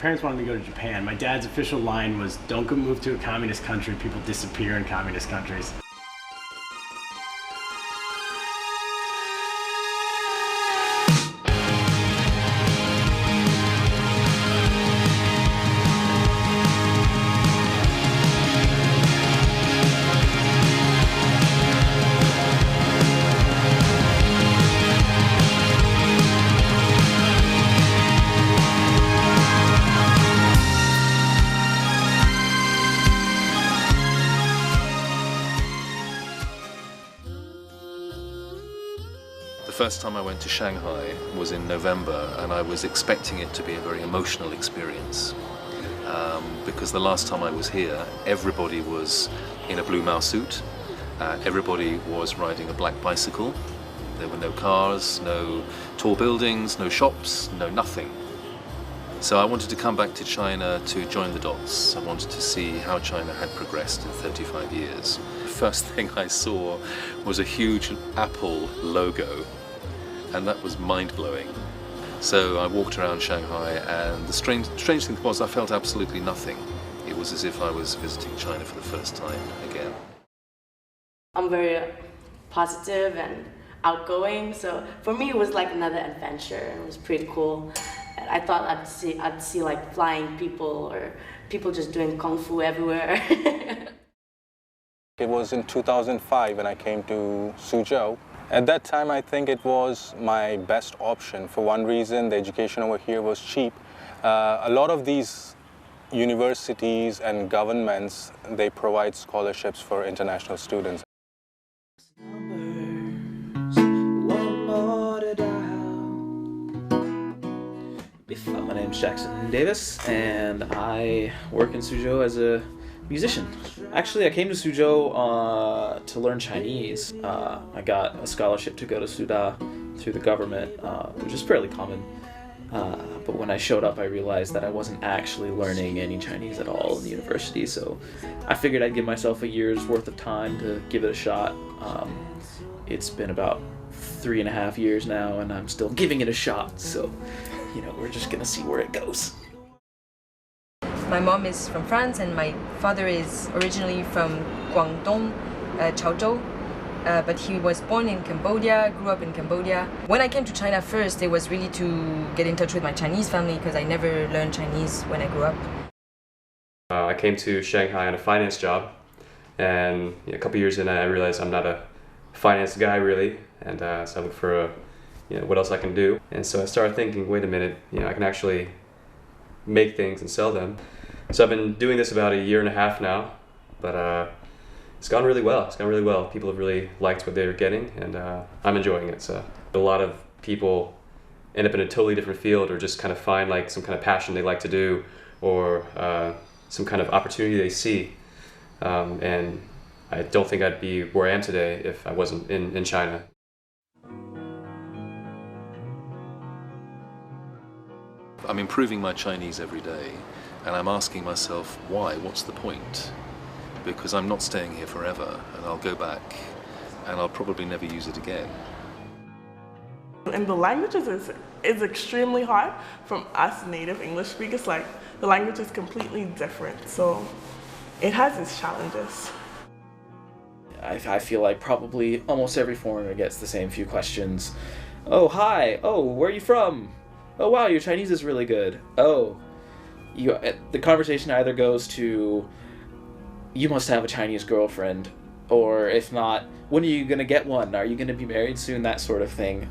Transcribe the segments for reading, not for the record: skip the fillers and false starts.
parents wanted me to go to Japan. My dad's official line was, don't go move to a communist country, people disappear in communist countries. The first time I went to Shanghai was in November, and I was expecting it to be a very emotional experience because the last time I was here everybody was in a blue Mao suit, everybody was riding a black bicycle, there were no cars, no tall buildings, no shops, no nothing. So I wanted to come back to China to join the dots. I wanted to see how China had progressed in 35 years. The first thing I saw was a huge Apple logo, and that was mind-blowing. So I walked around Shanghai, and the strange thing was I felt absolutely nothing. It was as if I was visiting China for the first time again. I'm very positive and outgoing, so for me it was like another adventure. It was pretty cool. And I thought I'd see like flying people or people just doing kung fu everywhere. It was in 2005 when I came to Suzhou. At that time, I think it was my best option. For one reason, the education over here was cheap. A lot of these universities and governments, they provide scholarships for international students. My name's Jackson Davis, and I work in Suzhou as a musician. Actually, I came to Suzhou to learn Chinese. I got a scholarship to go to Suda through the government, which is fairly common. But when I showed up, I realized that I wasn't actually learning any Chinese at all in the university, so I figured I'd give myself a year's worth of time to give it a shot. It's been about 3.5 years now, and I'm still giving it a shot, so you know, we're just gonna see where it goes. My mom is from France and my father is originally from Guangdong, Jiaotong, but he was born in Cambodia, grew up in Cambodia. When I came to China first, it was really to get in touch with my Chinese family because I never learned Chinese when I grew up. I came to Shanghai on a finance job, and a couple years in I realized I'm not a finance guy really, and so I looked for what else I can do. And so I started thinking, wait a minute, I can actually make things and sell them. So I've been doing this about 1.5 years now, but it's gone really well. It's gone really well. People have really liked what they're getting, and I'm enjoying it. So a lot of people end up in a totally different field, or just kind of find like some kind of passion they like to do, or some kind of opportunity they see. And I don't think I'd be where I am today if I wasn't in China. I'm improving my Chinese every day, and I'm asking myself, why? What's the point? Because I'm not staying here forever, and I'll go back, and I'll probably never use it again. And the languages is extremely hard from us native English speakers. Like, the language is completely different, so it has its challenges. I feel like probably almost every foreigner gets the same few questions. Oh, hi. Oh, where are you from? Oh, wow, your Chinese is really good. Oh, the conversation either goes to, you must have a Chinese girlfriend, or if not, when are you going to get one? Are you going to be married soon? That sort of thing.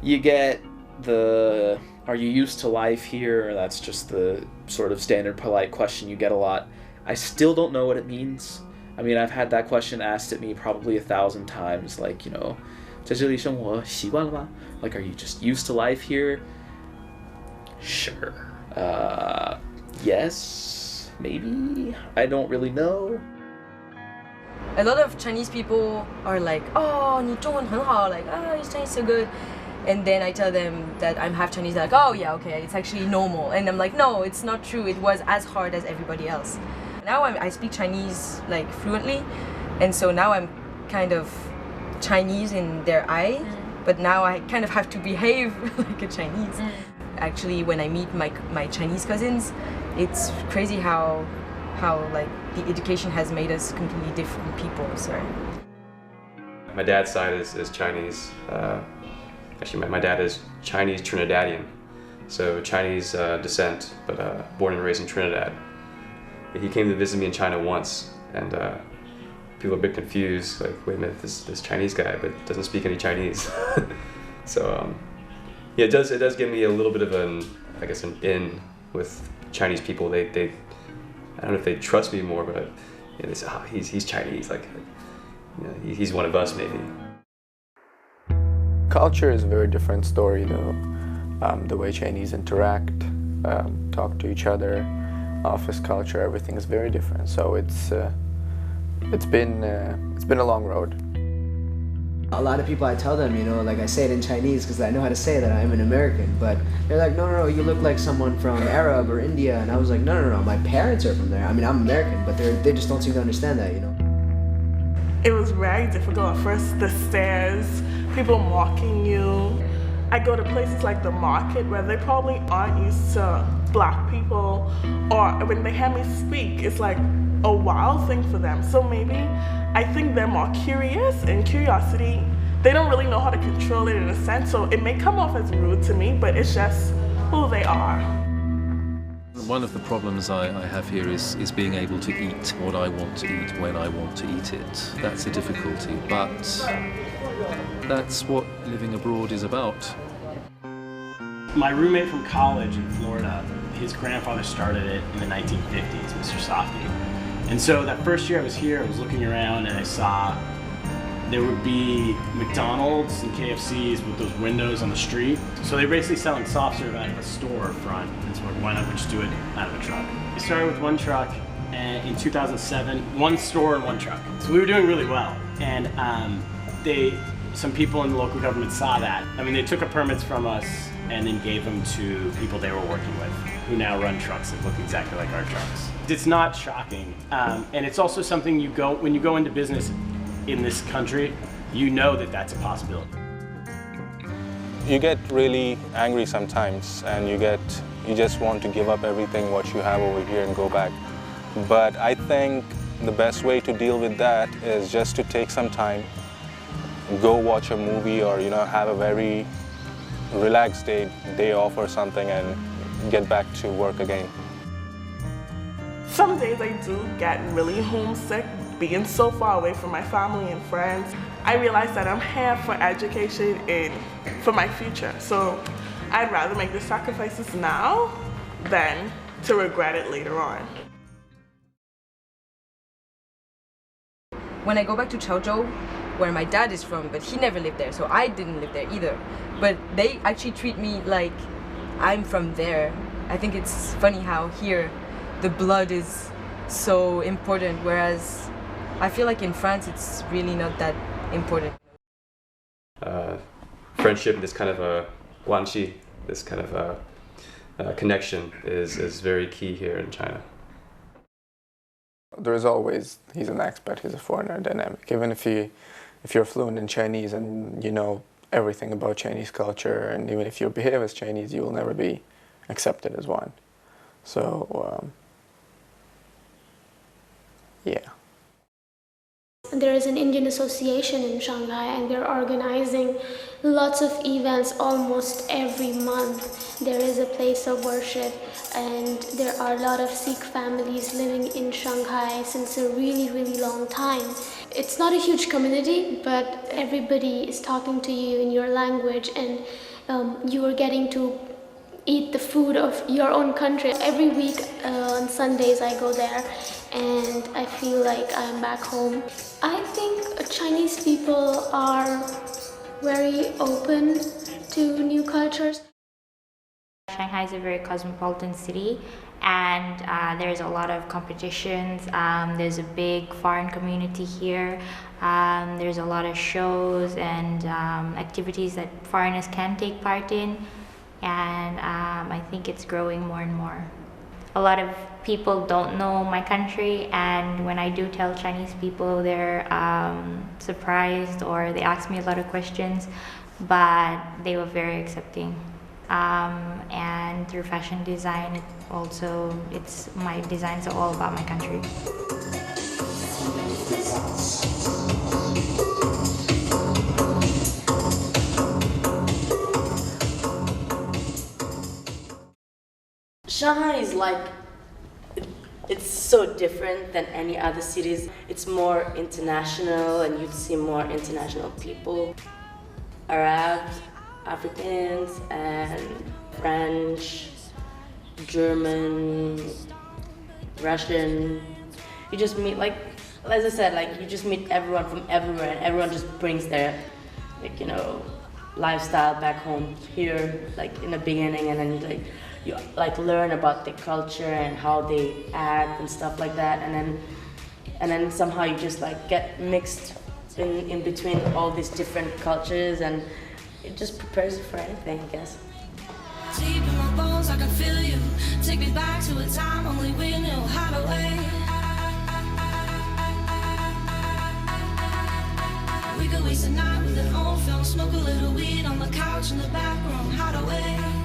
You get the, are you used to life here? That's just the sort of standard polite question you get a lot. I still don't know what it means. I mean, I've had that question asked at me probably 1,000 times, like, 在这里生活习惯了吗? Like, are you just used to life here? Sure. Yes, maybe. I don't really know. A lot of Chinese people are like, oh, 你中文很好, like, oh, your Chinese so good. And then I tell them that I'm half Chinese, they're like, oh yeah, okay, it's actually normal. And I'm like, no, it's not true. It was as hard as everybody else. Now I speak Chinese like fluently, and so now I'm kind of Chinese in their eye, but now I kind of have to behave like a Chinese. actually when I meet my Chinese cousins, it's crazy how like the education has made us completely different people. So my dad's side is Chinese. Actually, my dad is Chinese Trinidadian, so Chinese descent, but born and raised in Trinidad. He came to visit me in China once, and people are a bit confused, like, wait a minute, this Chinese guy, but doesn't speak any Chinese. So yeah, it does give me a little bit of an in with Chinese people. They I don't know if they trust me more, but they say, oh, he's Chinese, like you know, he's one of us maybe. Culture is a very different story though. The way Chinese interact, talk to each other, office culture, everything is very different. So it's been a long road. A lot of people, I tell them, you know, like I say it in Chinese because I know how to say that I'm an American, but they're like, no, you look like someone from Arab or India, and I was like, no, my parents are from there. I mean, I'm American, but they just don't seem to understand that, you know. It was very difficult at first, the stares, people mocking you. I go to places like the market where they probably aren't used to black people, or when they hear me speak, it's like a wild thing for them. So maybe I think they're more curious, and curiosity, they don't really know how to control it in a sense, so it may come off as rude to me, but it's just who they are. One of the problems I have here is being able to eat what I want to eat when I want to eat it. That's a difficulty, but that's what living abroad is about. My roommate from college in Florida, his grandfather started it in the 1950s, Mr. Softy. And so that first year I was here, I was looking around and I saw there would be McDonald's and KFCs with those windows on the street. So they're basically selling soft serve out of a store front. And so why not we just do it out of a truck? We started with one truck in 2007, one store and one truck. So we were doing really well. And some people in the local government saw that. I mean, they took up permits from us and then gave them to people they were working with, who now run trucks that look exactly like our trucks. It's not shocking, and it's also something when you go into business in this country, you know that that's a possibility. You get really angry sometimes, and you just want to give up everything what you have over here and go back. But I think the best way to deal with that is just to take some time, go watch a movie, or have a very relaxed day off or something, and get back to work again. Some days I do get really homesick, being so far away from my family and friends. I realize that I'm here for education and for my future. So I'd rather make the sacrifices now than to regret it later on. when I go back to Xiaozhou, where my dad is from, but he never lived there, so I didn't live there either. But they actually treat me like I'm from there. I think it's funny how here the blood is so important, whereas I feel like in France it's really not that important. Friendship, this kind of a guanxi, this kind of a connection is very key here in China. There is always, he's an expat, he's a foreigner dynamic. Even if you're fluent in Chinese and you know everything about Chinese culture, and even if you behave as Chinese, you will never be accepted as one. So, yeah. There is an Indian association in Shanghai, and they're organizing lots of events almost every month. There is a place of worship, and there are a lot of Sikh families living in Shanghai since a really, really long time. It's not a huge community, but everybody is talking to you in your language, and you are getting to eat the food of your own country. Every week on Sundays I go there, and I feel like I'm back home. I think Chinese people are very open to new cultures. Shanghai is a very cosmopolitan city, and there's a lot of competitions. There's a big foreign community here. There's a lot of shows and activities that foreigners can take part in, and I think it's growing more and more. A lot of people don't know my country, and when I do tell Chinese people, they're surprised, or they ask me a lot of questions, but they were very accepting. And through fashion design, my designs are all about my country. Shanghai is it's so different than any other cities. It's more international, and you'd see more international people. Arabs, Africans, and French, German, Russian. You just meet, as I said, you just meet everyone from everywhere, and everyone just brings their, lifestyle back home here, in the beginning, and then you learn about the culture and how they act and stuff like that, and then somehow you just get mixed in between all these different cultures, and it just prepares you for anything, I guess. Deep in my bones, I can feel you. Take me back to a time only we knew how to wait. We could waste a night with an old film, smoke a little weed on the couch in the back room, how to wait.